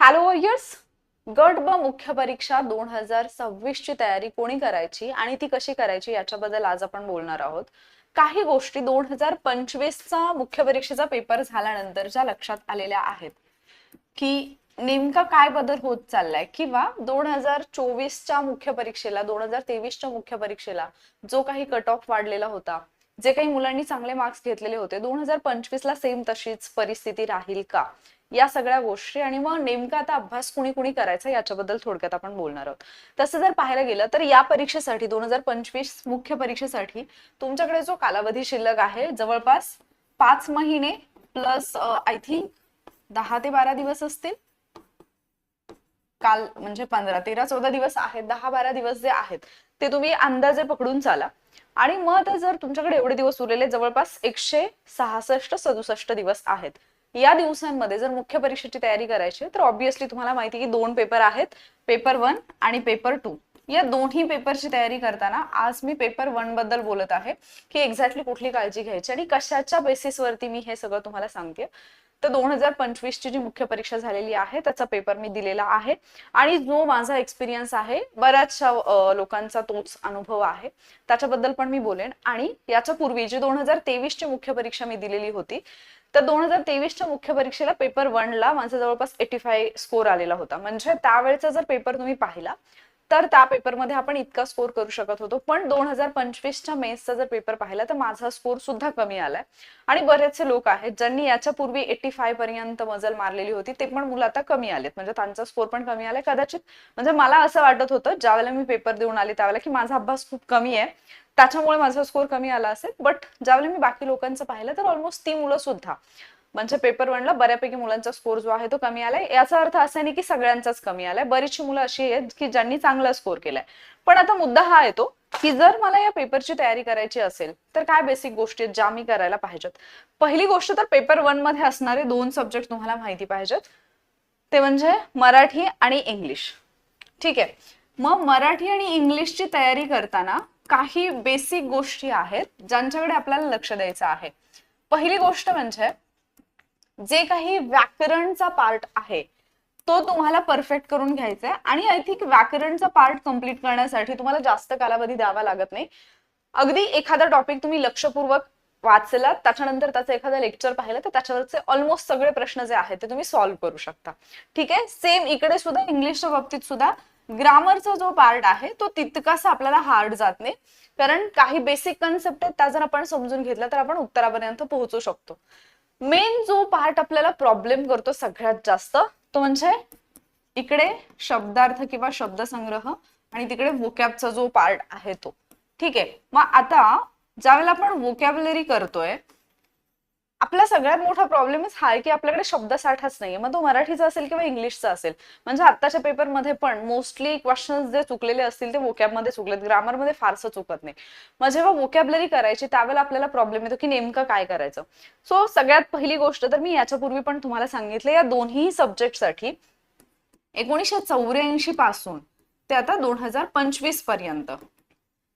Hello warriors. गट ब मुख्य परीक्षा 2026 ची तयारी कोणी करायची आणि ती कशी करायची याच्याबद्दल आज आपण बोलणार आहोत. काही गोष्टी 2025 चा मुख्य परीक्षेचा पेपर झाल्यानंतर ज्या लक्षात आलेल्या आहेत की नेमका काय बदल होत चाललाय, किंवा 2024च्या मुख्य परीक्षेला 2023च्या मुख्य परीक्षेला जो काही कट ऑफ वाढलेला होता, जे काही मुलांनी चांगले मार्क्स घेतलेले होते, 2025ला सेम तशीच परिस्थिती राहील का, या सगळ्या गोष्टी आणि मग नेमका आता अभ्यास कुणी कुणी करायचा याच्याबद्दल थोडक्यात आपण बोलणार आहोत. तसं जर पाहायला गेलं तर या परीक्षेसाठी 2025 मुख्य परीक्षेसाठी तुमच्याकडे जो कालावधी शिल्लक आहे जवळपास 5 महिने प्लस आय थिंक 10 ते 12 दिवस असतील. काल म्हणजे 15, 13, 14 दिवस आहेत. 10, 12 दिवस जे आहेत ते तुम्ही अंदाजे पकडून चाला. आणि मग जर तुमच्याकडे एवढे दिवस उरलेले जवळपास 166-67 दिवस आहेत, या दिवसांमध्ये जर मुख्य परीक्षेची तयारी करायची तर ऑब्व्हियसली तुम्हाला माहिती की 2 पेपर आहेत, पेपर 1 आणि पेपर 2. या दोन्ही पेपरची तयारी करताना आज मी पेपर 1 बद्दल बोलत आहे की एक्झॅक्टली कुठली काळजी घ्यायची आणि कशाच्या बेसिसवरती मी हे सगळं तुम्हाला सांगते. तर 2025 ची जी मुख्य परीक्षा झालेली आहे त्याचा पेपर मी दिलेला आहे आणि जो माझा एक्सपिरियन्स आहे, बऱ्याचशा लोकांचा तोच अनुभव आहे, त्याच्याबद्दल पण मी बोलेन. आणि याच्या पूर्वी जी 2023 ची मुख्य परीक्षा मी दिलेली होती, तर 2023च्या मुख्य परीक्षेला पेपर 1 ला माझा जवळपास 85 स्कोर आलेला होता. म्हणजे त्यावेळेचा जर पेपर तुम्ही पाहिला तर त्या पेपरमध्ये आपण इतका स्कोर करू शकत होतो. पण 2025च्या मेन्सचा जर पेपर पाहिला तर माझा स्कोर सुद्धा कमी आलाय. आणि बरेचसे लोक आहेत ज्यांनी याच्या पूर्वी 85 पर्यंत मजल मारलेली होती, ते पण मुलं आता कमी आलेत, म्हणजे त्यांचा स्कोर पण कमी आलाय कदाचित. म्हणजे मला असं वाटत होतं ज्यावेळेला मी पेपर देऊन आले त्यावेळेला की माझा अभ्यास खूप कमी आहे, त्याच्यामुळे माझा स्कोर कमी आला असेल. बट ज्यावेळेला मी बाकी लोकांचं पाहिलं तर ऑलमोस्ट ती मुलं सुद्धा, म्हणजे पेपर 1 ला बऱ्यापैकी मुलांचा स्कोर जो आहे तो कमी आलाय. याचा अर्थ असा नाही की सगळ्यांचाच कमी आलाय, बरीचशी मुलं अशी आहेत की ज्यांनी चांगला स्कोर केलाय. पण आता मुद्दा हा येतो की जर मला या पेपरची तयारी करायची असेल तर काय बेसिक गोष्टी आहेत ज्या मी करायला पाहिजेत. पहिली गोष्ट तर पेपर 1 मध्ये असणारे 2 सब्जेक्ट तुम्हाला माहिती पाहिजेत, ते म्हणजे मराठी आणि इंग्लिश. ठीक आहे. मग मराठी आणि इंग्लिशची तयारी करताना काही बेसिक गोष्टी आहेत ज्यांच्याकडे आपल्याला लक्ष द्यायचं आहे. पहिली गोष्ट म्हणजे जे काही व्याकरणचा पार्ट आहे तो तुम्हाला परफेक्ट करून घ्यायचा आहे. आणि आय थिंक व्याकरणचा पार्ट कम्प्लीट करण्यासाठी तुम्हाला जास्त कालावधी द्यावा लागत नाही. अगदी एखादा टॉपिक तुम्ही लक्षपूर्वक वाचला, त्याच्यानंतर त्याचं एखादं लेक्चर पाहिलं तर त्याच्यावरचे ऑलमोस्ट सगळे प्रश्न जे आहेत ते तुम्ही सॉल्व्ह करू शकता. ठीक आहे. सेम इकडे सुद्धा इंग्लिशच्या बाबतीत सुद्धा ग्रामरचा जो पार्ट आहे तो तितकासा आपल्याला हार्ड जात नाही, कारण काही बेसिक कन्सेप्ट आहेत त्या जर आपण समजून घेतल्या तर आपण उत्तरापर्यंत पोहोचू शकतो. मेन जो पार्ट आपल्याला प्रॉब्लेम करतो सगळ्यात जास्त तो म्हणजे इकडे शब्दार्थ किंवा शब्दसंग्रह आणि तिकडे वोकॅबचा जो पार्ट आहे तो. ठीक आहे. मग आता ज्यावेळेला आपण वोकॅब्युलरी करतोय, आपला सगळ्यात मोठा प्रॉब्लेमच हा आहे की आपल्याकडे शब्दसाठाच नाहीये. मग तो मराठीचा असेल किंवा इंग्लिशचा असेल. म्हणजे आत्ताच्या पेपरमध्ये पण मोस्टली क्वेश्चन्स जे चुकलेले असतील ते वोकॅबमध्ये चुकलेत, ग्रामरमध्ये फारसं चुकत नाही. मग जेव्हा वोकॅब्युलरी करायची त्यावेळेला आपल्याला प्रॉब्लेम येतो की नेमकं काय करायचं. सो सगळ्यात पहिली गोष्ट तर मी याच्यापूर्वी पण तुम्हाला सांगितलं, या दोन्ही सब्जेक्टसाठी 1984 पासून ते आता 2025 पर्यंत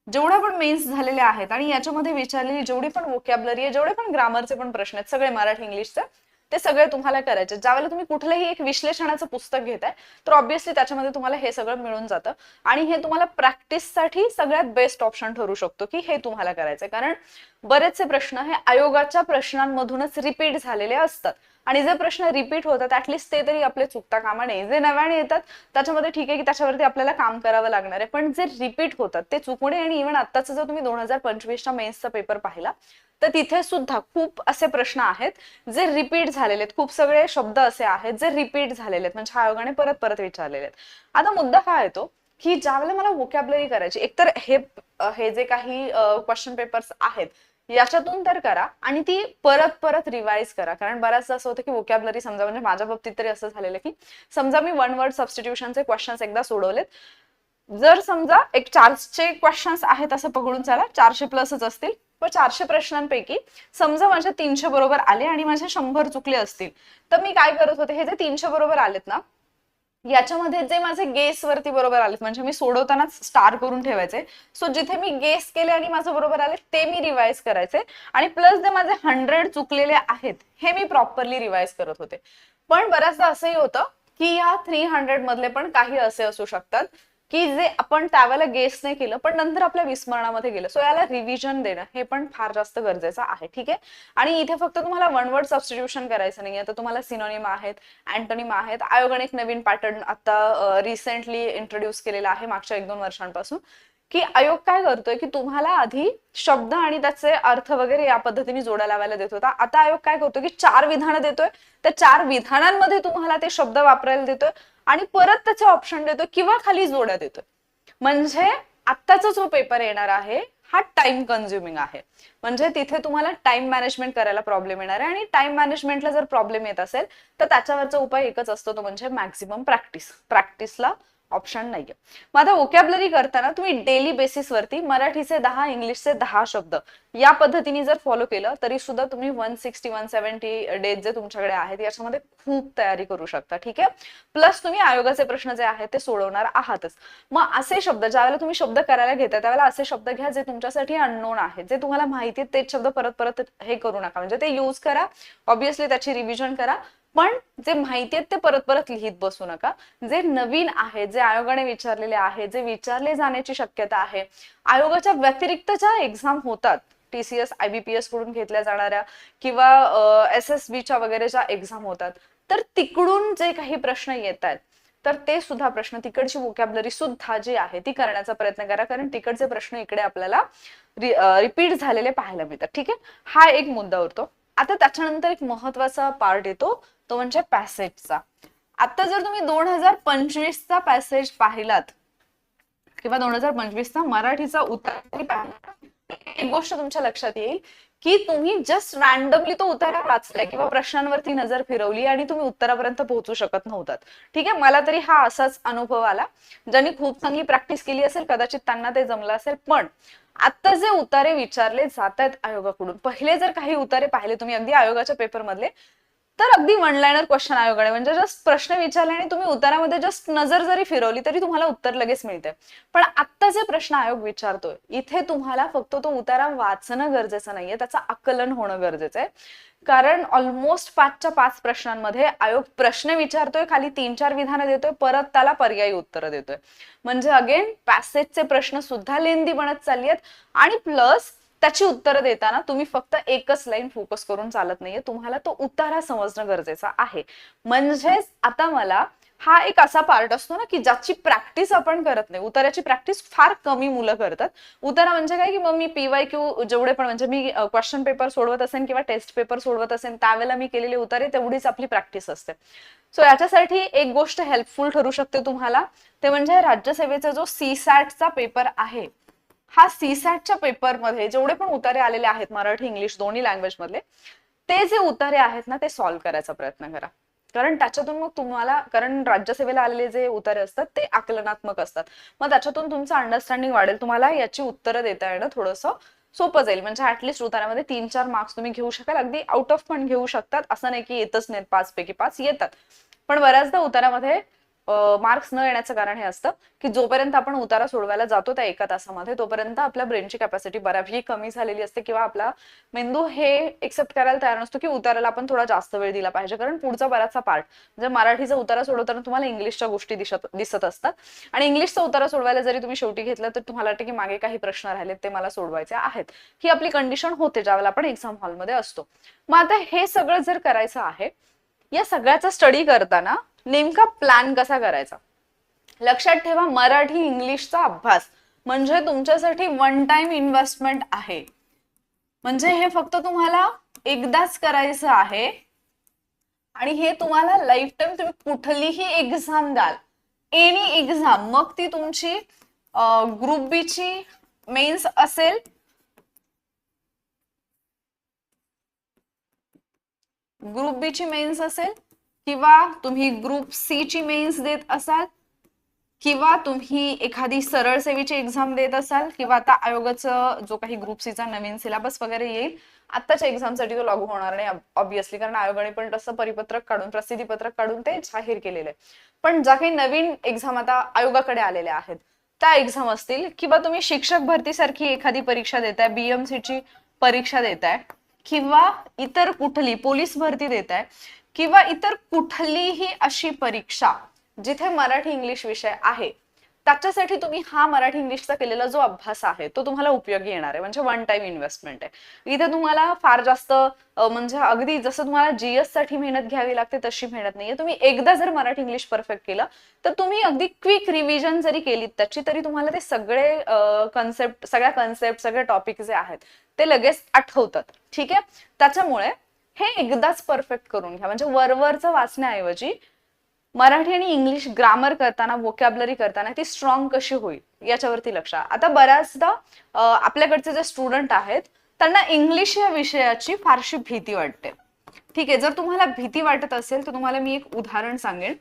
जेवढ्या पण मेन्स झालेले आहेत आणि याच्यामध्ये विचारलेली जेवढी पण वोकॅब्युलरी आहे, जेवढे पण ग्रामरचे पण प्रश्न आहेत, सगळे मराठी इंग्लिशचे, ते सगळे तुम्हाला करायचे. ज्यावेळेला तुम्ही कुठलंही एक विश्लेषणाचं पुस्तक घेताय तर ऑब्व्हियसली त्याच्यामध्ये तुम्हाला हे सगळं मिळून जातं आणि हे तुम्हाला प्रॅक्टिससाठी सगळ्यात बेस्ट ऑप्शन ठरू शकतो की हे तुम्हाला करायचंय. कारण बरेचसे प्रश्न हे आयोगाच्या प्रश्नांमधूनच रिपीट झालेले असतात आणि जे प्रश्न रिपीट होतात ऍटलिस्ट ते तरी आपले चुकता कामा नये. जे नव्याने येतात त्याच्यामध्ये ठीक आहे की त्याच्यावरती आपल्याला काम करावं लागणार आहे, पण जे रिपीट होतात ते चुकू नये. आणि इव्हन आत्ताचा जर तुम्ही 2025च्या मेन्सचा पेपर पाहिला तर तिथे सुद्धा खूप असे प्रश्न आहेत जे रिपीट झालेले आहेत. खूप सगळे शब्द असे आहेत जे रिपीट झालेले आहेत, म्हणजे आयोगाने परत परत विचारलेले आहेत. आता मुद्दा काय येतो की ज्यावेळेला मला वोकॅब्युलरी करायची, एकतर हे जे काही क्वेश्चन पेपर्स आहेत याच्यातून तर करा आणि ती परत परत रिवाइज करा. कारण बऱ्याचदा असं होतं की वोकॅब्युलरी समजा, म्हणजे माझ्या बाबतीत तरी असं झालेलं की समजा मी 1 वर्ड सबस्टिट्यूशनचे क्वेश्चन्स एकदा सोडवलेत, जर समजा एक 400 क्वेश्चन्स आहेत असं पकडून चला, 400 प्लसच असतील, पण 400 प्रश्नांपैकी समजा माझ्या 300 बरोबर आले आणि माझे 100 चुकले असतील, तर मी काय करत होते, हे जे 300 बरोबर आलेत ना याच्यामध्ये जे माझे गेस वरती बरोबर आलेत, म्हणजे मी सोडवतानाच स्टार करून ठेवायचे. सो जिथे मी गेस केले आणि माझं बरोबर आले ते मी रिवाइज करायचे आणि प्लस जे माझे 100 चुकलेले आहेत हे मी प्रॉपरली रिवाइज करत होते. पण बऱ्याचदा असंही होतं की या 300 मधले पण काही असे असू शकतात की जे आपण त्यावेळेला गेस नाही केलं पण नंतर आपल्या विस्मरणामध्ये गेलं. सो याला रिव्हिजन देणं हे पण फार जास्त गरजेचं आहे. ठीक आहे. आणि इथे फक्त तुम्हाला वन वर्ड सबस्टिट्यूशन करायचं नाहीये, तर तुम्हाला सिनोनिम आहेत, अँटोनिम आहेत. आयोगाने एक नवीन पॅटर्न आता रिसेंटली इंट्रोड्यूस केलेला आहे मागच्या 1-2 वर्षांपासून, की आयोग काय करतोय की तुम्हाला आधी शब्द आणि त्याचे अर्थ वगैरे या पद्धतीने जोड्या लावायला देत होता. आता आयोग काय करतो की 4 विधानं देतोय, त्या 4 विधानांमध्ये तुम्हाला ते शब्द वापरायला देतोय आणि परत त्याचे ऑप्शन देतोय किंवा खाली जोड्या देतोय. म्हणजे आत्ताचा जो पेपर येणार आहे हा टाइम कन्झ्युमिंग आहे. म्हणजे तिथे तुम्हाला टाइम मॅनेजमेंट करायला प्रॉब्लेम येणार आहे आणि टाइम मॅनेजमेंटला जर प्रॉब्लेम येत असेल तर त्याच्यावरचा उपाय एकच असतो, तो म्हणजे मॅक्झिमम प्रॅक्टिस. प्रॅक्टिसला ऑप्शन नाहीये. मग आता वोकॅबलरी करताना तुम्ही डेली बेसिसवरती मराठीचे 10, इंग्लिशचे 10 शब्द या पद्धतीने जर फॉलो केलं तरी सुद्धा तुम्ही 160-170 डेज जे तुमच्याकडे आहेत याच्यामध्ये खूप तयारी करू शकता. ठीक आहे. प्लस तुम्ही आयोगाचे प्रश्न जे आहेत ते सोडवणार आहातच. मग असे शब्द ज्यावेळेला तुम्ही शब्द करायला घेता त्यावेळेला असे शब्द घ्या जे तुमच्यासाठी अननोन आहेत, जे तुम्हाला माहिती आहेत तेच शब्द परत परत हे करू नका. म्हणजे ते यूज करा, ऑब्व्हियसली त्याची रिव्हिजन करा, पण जे माहिती आहेत ते परत परत लिहित बसू नका. जे नवीन आहे, जे आयोगाने विचारलेले आहे, जे विचारले जाण्याची शक्यता आहे, आयोगाच्या व्यतिरिक्त ज्या एक्झाम होतात TCS IBPS कडून घेतल्या जाणाऱ्या किंवा SSBच्या वगैरे ज्या एक्झाम होतात, तर तिकडून जे काही प्रश्न येत आहेत तर ते सुद्धा प्रश्न, तिकडची वोकॅबलरी सुद्धा जी आहे ती करण्याचा प्रयत्न करा, कारण तिकडचे प्रश्न इकडे आपल्याला रिपीट झालेले पाहायला मिळतात. ठीक आहे. हा एक मुद्दा उरतो. आता त्याच्यानंतर एक महत्वाचा पार्ट येतो, तो म्हणजे पॅसेजचा. आता जर तुम्ही 2025चा पॅसेज पाहिलात किंवा 2025चा मराठीचा उतारा पाहिला, एक गोष्ट तुमच्या लक्षात येईल की तुम्ही जस्ट रॅन्डमली तो उतारा वाचलाय किंवा प्रश्नांवरती नजर फिरवली आणि तुम्ही उत्तरापर्यंत पोहोचू शकत नव्हतात. ठीक आहे. मला तरी हा असाच अनुभव आला. ज्यांनी खूप चांगली प्रॅक्टिस केली असेल कदाचित त्यांना ते जमलं असेल. पण आता जे उतारे विचारले जात आहेत आयोगाकडून, पहिले जर काही उतारे पाहिले तुम्ही अगदी आयोगाच्या पेपर मधले, तर अगदी वन लाईनर क्वेश्चन आयोगाने, म्हणजे जस्ट प्रश्न विचारले आणि तुम्ही उत्तरामध्ये जस्ट नजर जरी फिरवली तरी तुम्हाला उत्तर लगेच मिळते. पण आत्ता जे प्रश्न आयोग विचारतोय इथे तुम्हाला फक्त तो उतारा वाचणं गरजेचं नाहीये, त्याचं आकलन होणं गरजेचं आहे. कारण ऑलमोस्ट 5च्या 5 प्रश्नांमध्ये आयोग प्रश्न विचारतोय, खाली 3-4 विधानं देतोय, परत त्याला पर्यायी उत्तर देतोय. म्हणजे अगेन पॅसेजचे प्रश्न सुद्धा लेंदी बनत चालली आहेत आणि प्लस त्याची उत्तरं देताना तुम्ही फक्त एकच लाईन फोकस करून चालत नाहीये, तुम्हाला तो उतारा समजणं गरजेचं आहे. म्हणजेच आता मला हा एक असा पार्ट असतो ना की ज्याची प्रॅक्टिस आपण करत नाही. उताराची प्रॅक्टिस फार कमी मुलं करतात. उतारा म्हणजे काय की मग मी PYQ जेवढे पण, म्हणजे मी क्वेश्चन पेपर सोडवत असेल किंवा टेस्ट पेपर सोडवत असेल त्यावेळेला मी केलेले उतारे तेवढीच आपली प्रॅक्टिस असते. सो याच्यासाठी एक गोष्ट हेल्पफुल ठरू शकते तुम्हाला, ते म्हणजे राज्यसेवेचा जो CSATचा पेपर आहे, हा CSATच्या पेपरमध्ये जेवढे पण उतारे आलेले आहेत मराठी इंग्लिश दोन्ही लँग्वेज मधले, ते जे उतारे आहेत ना ते सॉल्व्ह करायचा प्रयत्न करा. कारण त्याच्यातून मग तुम्हाला, कारण राज्यसेवेला आलेले जे उतारे असतात ते आकलनात्मक असतात, मग त्याच्यातून तुमचं अंडरस्टँडिंग वाढेल, तुम्हाला याची उत्तरं देता येणं थोडंसं सोपं जाईल. म्हणजे ऍटलिस्ट उतारामध्ये 3-4 मार्क्स तुम्ही घेऊ शकाल. अगदी आउट ऑफ पण घेऊ शकतात, असं नाही की येतच नाहीत, 5 पैकी 5 येतात. पण बऱ्याचदा उतारामध्ये मार्क्स न येण्याचं कारण हे असतं की जोपर्यंत आपण उतारा सोडवायला जातो त्या 1 तासामध्ये तोपर्यंत आपल्या ब्रेनची कॅपॅसिटी बऱ्यापैकी कमी झालेली असते किंवा आपला मेंदू हे एक्सेप्ट करायला तयार नसतो की उताराला आपण थोडा जास्त वेळ दिला पाहिजे. कारण पुढचा बराचसा पार्ट, म्हणजे मराठीचा उतारा सोडवताना तुम्हाला इंग्लिशच्या गोष्टी दिसत असतात आणि इंग्लिशचा उतारा सोडवायला जरी तुम्ही शेवटी घेतलं तर तुम्हाला वाटतं की मागे काही प्रश्न राहिलेत ते मला सोडवायचे आहेत. ही आपली कंडिशन होते ज्यावेळेला आपण एक्झाम हॉलमध्ये असतो. मग आता हे सगळं जर करायचं आहे, या सगळ्याचा स्टडी करताना नेमका प्लॅन कसा करायचा? लक्षात ठेवा, मराठी इंग्लिशचा अभ्यास म्हणजे तुमच्यासाठी वन टाइम इन्व्हेस्टमेंट आहे. म्हणजे हे फक्त तुम्हाला एकदाच करायचं आहे आणि हे तुम्हाला लाईफ टाइम, तुम्ही कुठलीही एक्झाम द्याल, एनी एक्झाम, मग ती तुमची ग्रुप बी ची मेन्स असेल, ग्रुप बी ची मेन्स असेल किंवा तुम्ही ग्रुप सी ची मेन्स देत असाल किंवा तुम्ही एखादी सरळ सेवेची एक्झाम देत असाल किंवा आता आयोगाचं जो काही ग्रुप सीचा नवीन सिलेबस वगैरे येईल, आत्ताच्या एक्झामसाठी तो लागू होणार नाही ऑब्व्हियसली, कारण आयोगाने पण तसं परिपत्रक काढून, प्रसिद्धीपत्रक काढून ते जाहीर केलेलं आहे. पण ज्या काही नवीन एक्झाम आता आयोगाकडे आलेल्या आहेत त्या एक्झाम असतील किंवा तुम्ही शिक्षक भरतीसारखी एखादी परीक्षा देताय, BMC ची परीक्षा देताय किंवा इतर कुठली पोलीस भरती देताय किंवा इतर कुठलीही अशी परीक्षा जिथे मराठी इंग्लिश विषय आहे त्याच्यासाठी तुम्ही हा मराठी इंग्लिशचा केलेला जो अभ्यास आहे तो तुम्हाला उपयोगी येणार आहे. म्हणजे वन टाइम इन्व्हेस्टमेंट आहे. इथे तुम्हाला फार जास्त म्हणजे अगदी जसं तुम्हाला जीएस साठी मेहनत घ्यावी लागते तशी मेहनत नाहीये. तुम्ही एकदा जर मराठी इंग्लिश परफेक्ट केलं तर तुम्ही अगदी क्विक रिव्हिजन जरी केली त्याची तरी तुम्हाला ते सगळे सगळ्या कन्सेप्ट सगळे टॉपिक जे आहेत ते लगेच आठवतात. ठीक आहे, त्याच्यामुळे हे एकदाच परफेक्ट करून घ्या. म्हणजे वरवरचं वाचण्याऐवजी मराठी आणि इंग्लिश ग्रामर करताना वोकॅबलरी करताना ती स्ट्रॉंग कशी होईल याच्यावरती लक्ष. आता बऱ्याचदा आपल्याकडचे जे स्टुडंट आहेत त्यांना इंग्लिश या विषयाची फारशी भीती वाटते. ठीक आहे, जर तुम्हाला भीती वाटत असेल तर तुम्हाला मी एक उदाहरण सांगेन.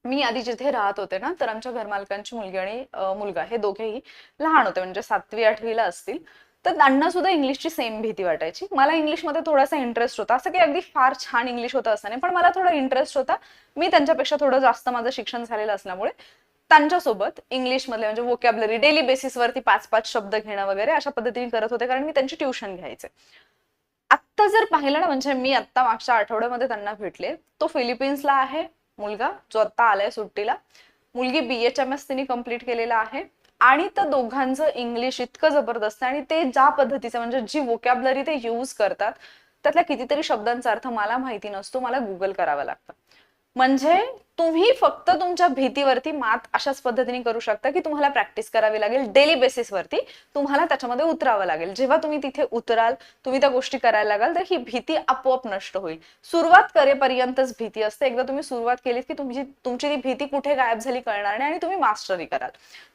मी आधी जिथे राहत होते ना तर आमच्या घरमालकांची मुलगी आणि मुलगा हे दोघेही लहान होते, म्हणजे 7वी 8वीला असतील. तर त्यांना सुद्धा इंग्लिशची सेम भीती वाटायची. मला इंग्लिशमध्ये थोडासा इंटरेस्ट होता, असं की अगदी फार छान इंग्लिश होतं असं नाही, पण मला थोडा इंटरेस्ट होता. मी त्यांच्यापेक्षा थोडं जास्त माझं शिक्षण झालेलं असल्यामुळे त्यांच्यासोबत इंग्लिशमधले म्हणजे वोकॅबलरी डेली बेसिसवरती 5-5 शब्द घेणं वगैरे अशा पद्धतीने करत होते, कारण मी त्यांची ट्युशन घ्यायचे. आत्ता जर पाहिलं ना, म्हणजे मी आत्ता मागच्या आठवड्यामध्ये त्यांना भेटले. तो फिलिपिन्सला आहे मुलगा, जो आता आलाय सुट्टीला. मुलगी BHMS तिने कम्प्लीट केलेला आहे. आणि त्या दोघांचं इंग्लिश इतकं जबरदस्त आहे आणि ते ज्या पद्धतीचं म्हणजे जी वोकॅबलरी ते यूज करतात त्यातल्या कितीतरी शब्दांचा अर्थ मला माहिती नसतो, मला गुगल करावं लागतं. म्हणजे तुम्ही फक्त तुमच्या भीतीवरती मात अशाच पद्धतीने करू शकता की तुम्हाला प्रॅक्टिस करावी लागेल. डेली बेसिसवरती तुम्हाला त्याच्यामध्ये उतरावं लागेल. जेव्हा तुम्ही तिथे उतराल, तुम्ही त्या गोष्टी करायला लागाल, तर ही भीती आपोआप नष्ट होईल. सुरुवात करेपर्यंतच भीती असते. एकदा तुम्ही सुरुवात केलीत की तुमची ती भीती कुठे गायब झाली कळणार नाही आणि तुम्ही मास्टरी कराल.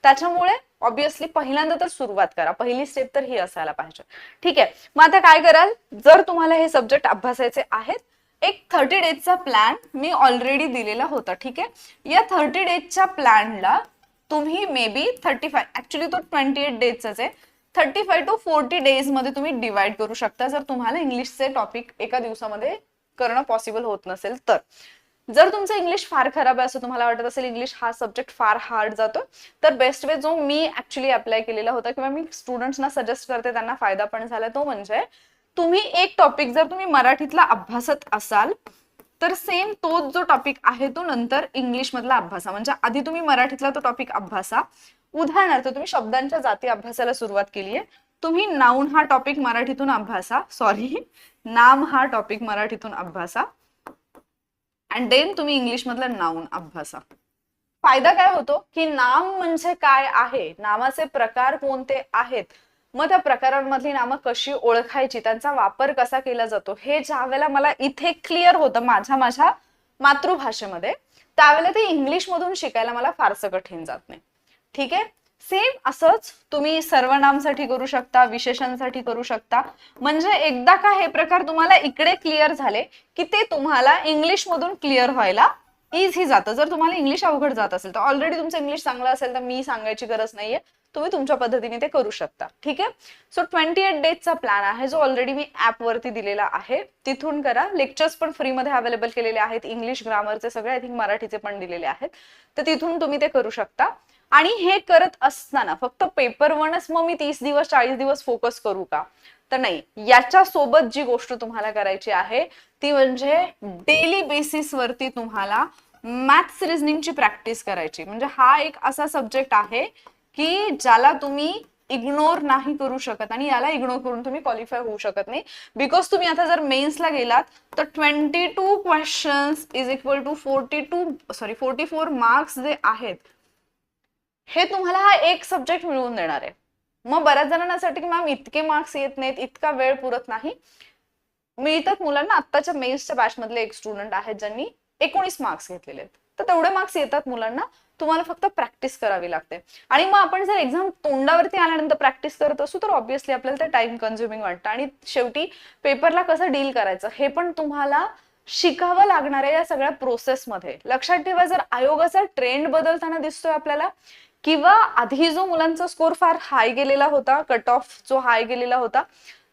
त्याच्यामुळे ऑब्विसली पहिल्यांदा तर सुरुवात करा. पहिली स्टेप तर ही असायला पाहिजे. ठीक आहे, मग आता काय कराल, जर तुम्हाला हे सब्जेक्ट अभ्यासायचे आहेत, एक 30 डेजचा प्लॅन मी ऑलरेडी दिलेला होता. ठीक आहे, या 30 डेजच्या प्लॅनला तुम्ही मे बी 35 ऍक्च्युली तो 28 डेजचाच आहे, 35 to 40 डेज मध्ये तुम्ही डिवाइड करू शकता जर तुम्हाला इंग्लिशचे टॉपिक एका दिवसामध्ये करणं पॉसिबल होत नसेल तर. जर तुमचं इंग्लिश फार खराब आहे असं तुम्हाला वाटत असेल, इंग्लिश हा सब्जेक्ट फार हार्ड जातो, तर बेस्ट वे जो मी ऍक्च्युली अप्लाय केलेला होता किंवा मी स्टुडंट्सना सजेस्ट करते त्यांना फायदा पण झाला, तो म्हणजे तुम्ही एक टॉपिक जर तुम्ही मराठीतला अभ्यासत असाल तर सेम तोच जो टॉपिक आहे तो नंतर इंग्लिश मधला अभ्यासा. म्हणजे आधी तुम्ही मराठीतला तो टॉपिक अभ्यासा. उदाहरणार्थ तुम्ही शब्दांच्या जाती अभ्यासाला सुरुवात केली आहे, तुम्ही नाउन हा टॉपिक मराठीतून अभ्यासा, नाम हा टॉपिक मराठीतून अभ्यासा अँड देन तुम्ही इंग्लिश मधला नाउन अभ्यासा. फायदा काय होतो की नाम म्हणजे काय आहे, नामाचे प्रकार कोणते आहेत, मग त्या प्रकारांमधली नामं कशी ओळखायची, त्यांचा वापर कसा केला जातो, हे ज्या वेळेला मला इथे क्लिअर होतं माझ्या मातृभाषेमध्ये, त्यावेळेला ते इंग्लिश मधून शिकायला मला फारसं कठीण जात नाही. ठीक आहे, सेम असंच तुम्ही सर्वनामसाठी करू शकता, विशेषणांसाठी करू शकता. म्हणजे एकदा का हे प्रकार तुम्हाला इकडे क्लिअर झाले की ते तुम्हाला इंग्लिश मधून क्लिअर व्हायला इझी जातं. जर तुम्हाला इंग्लिश अवघड जात असेल तर ऑलरेडी तुमचं इंग्लिश चांगलं असेल तर मी सांगायची गरज नाहीये, तुम्ही तुमच्या पद्धतीने ते करू शकता. ठीक आहे, सो 28 डेजचा प्लॅन आहे जो ऑलरेडी मी ऍप वरती दिलेला आहे, तिथून करा. लेक्चर्स पण फ्री मध्ये अवेलेबल केलेले आहेत, इंग्लिश ग्रामरचे सगळे, आय थिंक मराठीचे पण दिलेले आहेत, तर तिथून तुम्ही ते करू शकता. आणि हे करत असताना फक्त पेपर वनच मग मी 30 दिवस 40 दिवस फोकस करू का, तर नाही. याच्या सोबत जी गोष्ट तुम्हाला करायची आहे ती म्हणजे डेली बेसिस वरती तुम्हाला मॅथ्स रिझनिंगची प्रॅक्टिस करायची. म्हणजे हा एक असा सब्जेक्ट आहे की ज्याला तुम्ही इग्नोर नाही करू शकत आणि याला इग्नोर करून तुम्ही क्वालिफाय होऊ शकत नाही. बिकॉज तुम्ही आता जर मेन्सला गेलात तर 22 questions is equal to 44 marks जे आहेत हे तुम्हाला हा एक सब्जेक्ट मिळवून देणार आहे. मग बऱ्याच जणांसाठी की मॅम इतके मार्क्स येत नाहीत, इतका वेळ पुरत नाही, मिळतात मुलांना. आत्ताच्या मेन्सच्या बॅच मधले एक स्टुडंट आहेत ज्यांनी 19 मार्क्स घेतलेले आहेत, तर तेवढे मार्क्स येतात मुलांना. तुम्हाला फक्त प्रॅक्टिस करावी लागते. आणि मग आपण जर एक्झाम तोंडावरती आल्यानंतर प्रॅक्टिस करत असू तर ऑब्व्हियसली आपल्याला ते टाइम कन्झ्युमिंग वाटतं आणि शेवटी पेपरला कसं डील करायचं हे पण तुम्हाला शिकावं लागणार आहे या सगळ्या प्रोसेसमध्ये. लक्षात ठेवा, जर आयोगाचा ट्रेंड बदलताना दिसतोय आपल्याला किंवा आधी जो मुलांचा स्कोर फार हाय गेलेला होता, कट ऑफ जो हाय गेलेला होता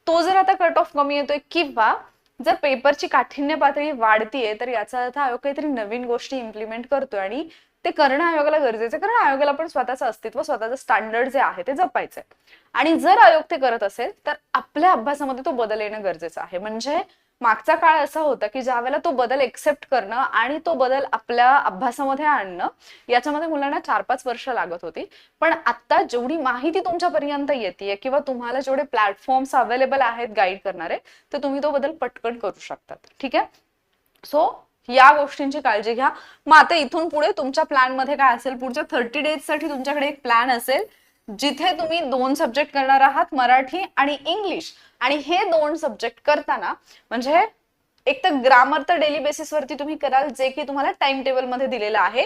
तो जर आता कट ऑफ कमी येतोय किंवा जर पेपरची काठिण्य पातळी वाढतीये तर याचा अर्थ आयोग काहीतरी नवीन गोष्टी इम्प्लिमेंट करतोय आणि ते करणं आयोगाला गरजेचं, कारण आयोगाला पण स्वतःचं अस्तित्व, स्वतःचं स्टँडर्ड जे आहे ते जपायचंय. आणि जर आयोग ते करत असेल तर आपल्या अभ्यासामध्ये तो बदल येणं गरजेचं आहे. म्हणजे मागचा काळ असा होता की ज्यावेळेला तो बदल एक्सेप्ट करणं आणि तो बदल आपल्या अभ्यासामध्ये आणणं याच्यामध्ये मुलांना 4-5 वर्ष लागत होती. पण आता जेवढी माहिती तुमच्यापर्यंत येते किंवा तुम्हाला जेवढे प्लॅटफॉर्म्स अवेलेबल आहेत गाईड करणारे, तर तुम्ही तो बदल पटकन करू शकतात. ठीक आहे. सो या गोष्टींची काळजी घ्या. मग आता इथून पुढे तुमच्या प्लॅन मध्ये काय असेल, पुढच्या 30 डेज साठी तुमच्याकडे एक प्लॅन असेल जिथे तुम्ही 2 सब्जेक्ट करणार आहात, मराठी आणि इंग्लिश. आणि हे 2 सब्जेक्ट करताना म्हणजे एक तर ग्रामर तर डेली बेसिस वरती तुम्ही कराल, जे की तुम्हाला टाइम टेबल मध्ये दिलेलं आहे,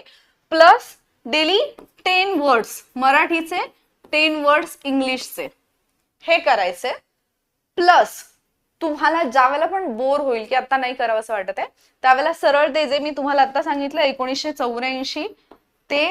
प्लस डेली 10 वर्ड्स मराठीचे, 10 वर्ड्स इंग्लिशचे हे करायचे. प्लस तुम्हाला ज्या वेळेला पण बोर होईल की आता नाही करावं असं वाटत आहे, त्यावेळेला सरळ ते जे मी तुम्हाला आता सांगितलं 1984 ते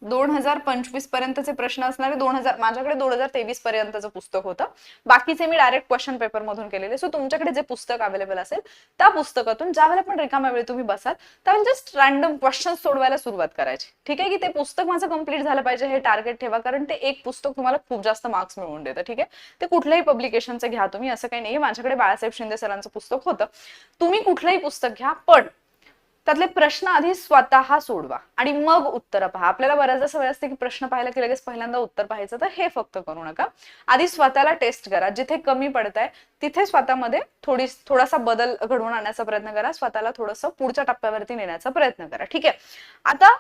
2025 पर्यंतचे प्रश्न असणारे, माझ्याकडे 2023 पर्यंतचं पुस्तक होतं. बाकीचे मी डायरेक्ट क्वेश्चन पेपर मधून केलेले. सो तुमच्याकडे जे पुस्तक अवेलेबल असेल त्या पुस्तकातून ज्या वेळेला पण रिकाम्या वेळ तुम्ही बसाल त्यावेळेला जस्ट रॅन्डम क्वेश्चन सोडवायला सुरुवात करायची. ठीक आहे, की ते पुस्तक माझं कंप्लीट झालं पाहिजे हे टार्गेट ठेवा, कारण ते एक पुस्तक तुम्हाला खूप जास्त मार्क्स मिळवून देतं. ठीक आहे, ते कुठल्याही पब्लिकेशनचं घ्या तुम्ही, असं काही नाही. माझ्याकडे बाळासाहेब शिंदे सरांचं पुस्तक होतं, तुम्ही कुठलंही पुस्तक घ्या, पण त्यातले प्रश्न आधी स्वतः सोडवा आणि मग उत्तर पहा. आपल्याला बऱ्याचदा सवय असते की प्रश्न पाहिला की लगेच पहिल्यांदा उत्तर पाहायचं, तर हे फक्त करू नका. आधी स्वतःला टेस्ट करा, जिथे कमी पडताय तिथे स्वतःमध्ये थोडासा बदल घडवून आणण्याचा प्रयत्न करा, स्वतःला थोडंसं पुढच्या टप्प्यावरती नेण्याचा प्रयत्न करा. ठीक आहे. आता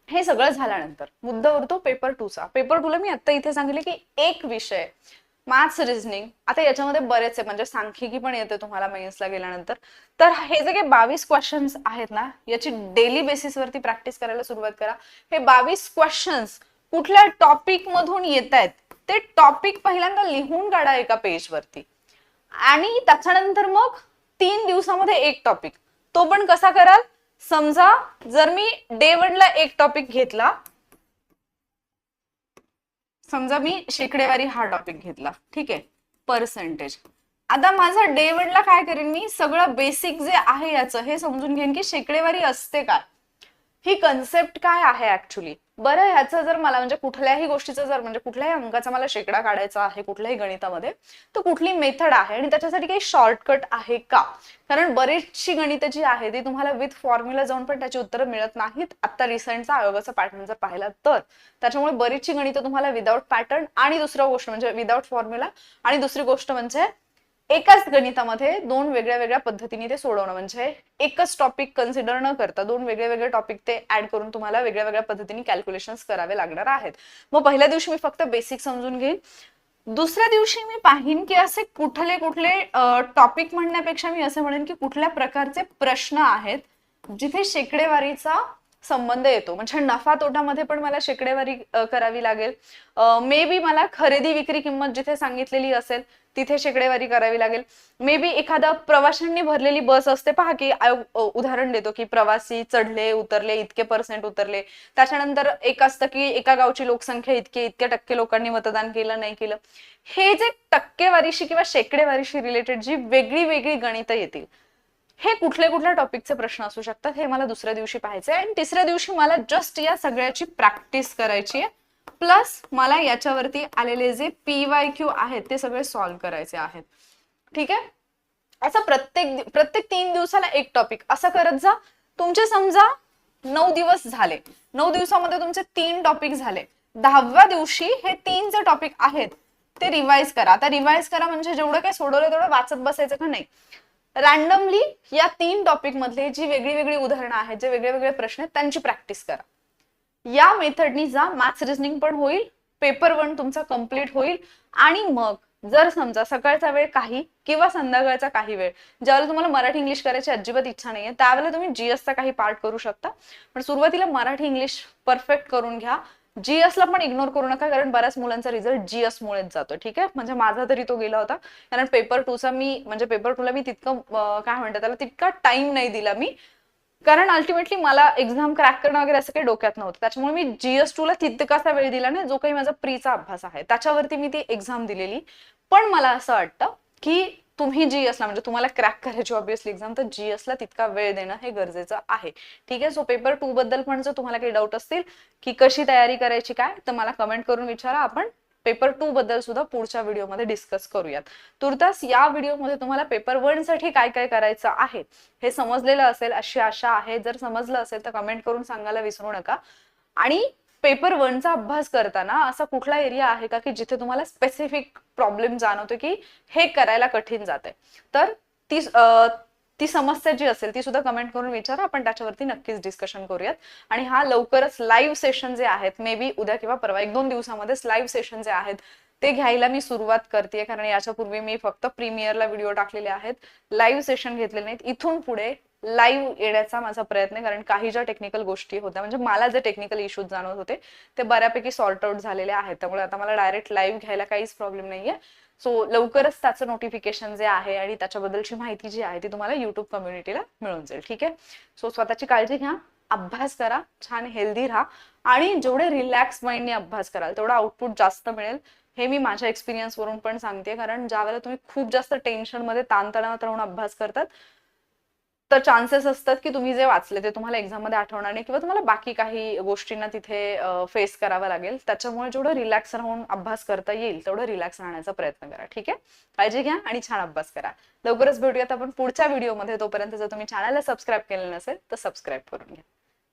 हे सगळं झाल्यानंतर मुद्दा उरतो पेपर 2 चा. पेपर 2 ला मी आता इथे सांगितले की एक विषय मॅथ्स रिझनिंग. आता याच्यामध्ये बरेच आहे, म्हणजे सांख्यिकी पण येते तुम्हाला मेन्सला गेल्यानंतर. तर हे जे काही 22 क्वेश्चन्स आहेत ना, याची डेली बेसिस वरती प्रॅक्टिस करायला सुरुवात करा. हे 22 क्वेश्चन्स कुठल्या टॉपिक मधून येत आहेत ते टॉपिक पहिल्यांदा लिहून काढा एका पेज वरती, आणि त्याच्यानंतर मग 3 दिवसामध्ये एक टॉपिक. तो पण कसा कराल, समजा जर मी डे 1 ला एक टॉपिक घेतला, समजा मी शेकडेवारी हा टॉपिक घेतला, ठीक आहे, पर्सेंटेज. आता माझा डे 1 ला काय करेन, मी सगळं बेसिक जे आहे याचं हे समजून घेईन की शेकडेवारी असते काय, ही कन्सेप्ट काय आहे ऍक्च्युली. बरं, ह्याचं जर मला म्हणजे कुठल्याही गोष्टीचं जर म्हणजे कुठल्याही अंकाचा मला शेकडा काढायचा आहे कुठल्याही गणितामध्ये, तर कुठली मेथड आहे आणि त्याच्यासाठी काही शॉर्टकट आहे का. कारण बरीचशी गणितं जी आहे ती तुम्हाला विथ फॉर्म्युला जाऊन पण त्याची उत्तरं मिळत नाहीत. आता रिसेंटचा आयोगाचा पॅटर्न जर पाहिला तर त्याच्यामुळे बरीचशी गणितं तुम्हाला विदाउट पॅटर्न आणि दुसरं गोष्ट म्हणजे विदाउट फॉर्म्युला, आणि दुसरी गोष्ट म्हणजे एकाच गणितामध्ये 2 वेगळ्या वेगळ्या पद्धतीने ते सोडवणं, म्हणजे एकच टॉपिक कन्सिडर न करता 2 वेगळे वेगळे टॉपिक ते ऍड करून तुम्हाला वेगळ्या वेगळ्या पद्धतीने कॅल्क्युलेशन्स करावे लागणार आहेत. मग पहिल्या दिवशी मी फक्त बेसिक समजून घेईन, दुसऱ्या दिवशी मी पाहीन की असे कुठले कुठले टॉपिक म्हणण्यापेक्षा मी असे म्हणेन की कुठल्या प्रकारचे प्रश्न आहेत जिथे शेकडेवारीचा संबंध येतो. म्हणजे नफा तोटामध्ये पण मला शेकडेवारी करावी लागेल, मे बी मला खरेदी विक्री किंमत जिथे सांगितलेली असेल तिथे शेकडेवारी करावी लागेल. मे बी एखादा प्रवाशांनी भरलेली बस असते पहा, की आयोग उदाहरण देतो की प्रवासी चढले उतरले इतके % उतरले, त्याच्यानंतर एक असतं की एका गावची लोकसंख्या इतक्या टक्के लोकांनी मतदान केलं नाही केलं. हे जे टक्केवारीशी किंवा शेकडेवारीशी रिलेटेड जी वेगळी वेगळी गणितं येतील, हे कुठल्या कुठल्या टॉपिकचे प्रश्न असू शकतात हे मला दुसऱ्या दिवशी पाहायचंय. आणि तिसऱ्या दिवशी मला जस्ट या सगळ्याची प्रॅक्टिस करायची आहे, प्लस मला याच्यावरती आलेले जे PYQ आहेत ते सगळे सॉल्व्ह करायचे आहेत. ठीक आहे. असं प्रत्येक 3 दिवसाला एक टॉपिक असं करत जा. तुमचे समजा 9 दिवस झाले, 9 दिवसामध्ये तुमचे 3 टॉपिक झाले, 10व्या दिवशी हे 3 जे टॉपिक आहेत ते रिवाइज करा. आता रिवाइज करा म्हणजे जेवढं काही सोडवलं तेवढं वाचत बसायचं का नाही, रॅन्डमली या 3 टॉपिक मधले जी वेगळी वेगळी उदाहरणं आहेत, जे वेगळे वेगळे प्रश्न आहेत त्यांची प्रॅक्टिस करा. या मेथडनी जा, मॅथ्स रिझनिंग पण होईल, पेपर 1 तुमचा कम्प्लीट होईल. आणि मग जर समजा सकाळचा वेळ काही किंवा संध्याकाळचा काही वेळ ज्यावेळेला तुम्हाला मराठी इंग्लिश करायची अजिबात इच्छा नाहीये, त्यावेळेला तुम्ही जीएसचा काही पार्ट करू शकता. पण सुरुवातीला मराठी इंग्लिश परफेक्ट करून घ्या. जीएसला पण इग्नोर करू नका, कारण बऱ्याच मुलांचा रिझल्ट जीएस मुळेच जातो. ठीक आहे, म्हणजे माझा तरी तो गेला होता, कारण पेपर 2 चा मी म्हणजे पेपर 2 ला मी तितकं काय म्हणतात त्याला तितका टाइम नाही दिला मी, कारण अल्टिमेटली मला एक्झाम क्रॅक करणं वगैरे असं काही डोक्यात नव्हतं. त्याच्यामुळे मी GS2 ला तितकासा वेळ दिला नाही, जो काही माझा प्रीचा अभ्यास आहे त्याच्यावरती मी ती एक्झाम दिलेली. पण मला असं वाटतं की तुम्ही जीएसला म्हणजे तुम्हाला क्रॅक करायची ऑब्व्हियसली एक्झाम, तर जीएसला तितका वेळ देणं हे गरजेचं आहे. ठीक आहे. सो पेपर 2 बद्दल पण जर तुम्हाला काही डाऊट असतील की कशी तयारी करायची काय, तर मला कमेंट करून विचारा, आपण पेपर 2 बद्दल सुद्धा पुढच्या व्हिडिओमध्ये डिस्कस करूयात. तुर्तास या व्हिडिओमध्ये तुम्हाला पेपर 1 साठी काय काय करायचं आहे हे समजलेलं असेल अशी आशा आहे. जर समजलं असेल तर कमेंट करून सांगायला विसरू नका. आणि पेपर 1 चा अभ्यास करताना असा कुठला एरिया आहे का की जिथे तुम्हाला स्पेसिफिक प्रॉब्लेम जाणवतो की हे करायला कठीण जाते, तर ती समस्या जी असेल ती सुद्धा कमेंट करून विचारा. आपण त्याच्यावरती नक्कीच डिस्कशन करूयात. आणि हा लवकरच लाईव्ह सेशन जे आहेत मे बी उद्या किंवा परवा 1-2 दिवसामध्येच लाईव्ह सेशन जे आहेत ते घ्यायला मी सुरुवात करते. कारण याच्यापूर्वी मी फक्त प्रीमियरला व्हिडिओ टाकलेले आहेत, लाईव्ह सेशन घेतलेले नाहीत. इथून पुढे लाईव्ह येण्याचा माझा प्रयत्न आहे. कारण काही ज्या टेक्निकल गोष्टी होत्या म्हणजे मला जे टेक्निकल इश्यूज जाणवत होते ते बऱ्यापैकी सॉर्ट आउट झालेले आहेत. त्यामुळे आता मला डायरेक्ट लाईव्ह घ्यायला काहीच प्रॉब्लेम नाहीये. सो लवकरच त्याचं नोटिफिकेशन जे आहे आणि त्याच्याबद्दलची माहिती जी आहे ती तुम्हाला युट्यूब कम्युनिटीला मिळून जाईल. ठीक आहे. सो स्वतःची काळजी घ्या, अभ्यास करा, छान हेल्दी राहा आणि जेवढे रिलॅक्स माइंडने अभ्यास कराल तेवढा आउटपुट जास्त मिळेल. हे मी माझ्या एक्सपिरियन्स वरून पण सांगते. कारण ज्यावेळेला तुम्ही खूप जास्त टेन्शन मध्ये ताणतणावात राहून अभ्यास करतात तर चान्सेस असतात की तुम्ही जे वाचले ते तुम्हाला एक्झाम मध्ये आठवणार नाही किंवा तुम्हाला बाकी काही गोष्टींना तिथे फेस करावा लागेल. त्याच्यामुळे जेवढं रिलॅक्स राहून अभ्यास करता येईल तेवढं रिलॅक्स राहण्याचा प्रयत्न करा. ठीक आहे. काळजी घ्या आणि छान अभ्यास करा. लवकरच भेटूयात आपण पुढच्या व्हिडिओमध्ये. तोपर्यंत जर तुम्ही चॅनलला सबस्क्राईब केलं नसेल तर सबस्क्राईब करून घ्या.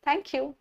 थँक्यू.